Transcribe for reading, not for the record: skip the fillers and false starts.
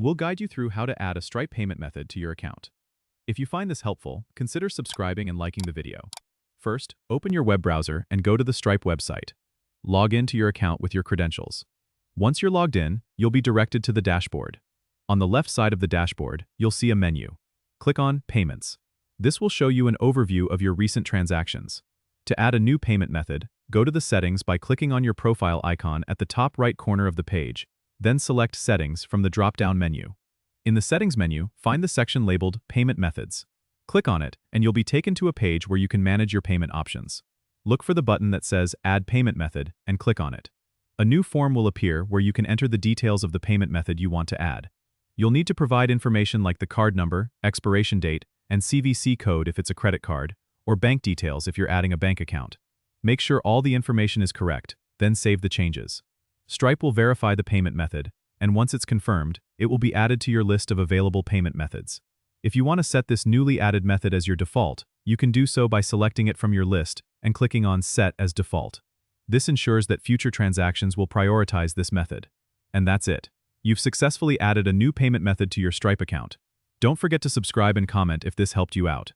We'll guide you through how to add a Stripe payment method to your account. If you find this helpful, consider subscribing and liking the video. First, open your web browser and go to the Stripe website. Log into your account with your credentials. Once you're logged in, you'll be directed to the dashboard. On the left side of the dashboard, you'll see a menu. Click on Payments. This will show you an overview of your recent transactions. To add a new payment method, go to the settings by clicking on your profile icon at the top right corner of the page, then select Settings from the drop-down menu. In the Settings menu, find the section labeled Payment Methods. Click on it, and you'll be taken to a page where you can manage your payment options. Look for the button that says Add Payment Method and click on it. A new form will appear where you can enter the details of the payment method you want to add. You'll need to provide information like the card number, expiration date, and CVC code if it's a credit card, or bank details if you're adding a bank account. Make sure all the information is correct, then save the changes. Stripe will verify the payment method, and once it's confirmed, it will be added to your list of available payment methods. If you want to set this newly added method as your default, you can do so by selecting it from your list and clicking on Set as Default. This ensures that future transactions will prioritize this method. And that's it. You've successfully added a new payment method to your Stripe account. Don't forget to subscribe and comment if this helped you out.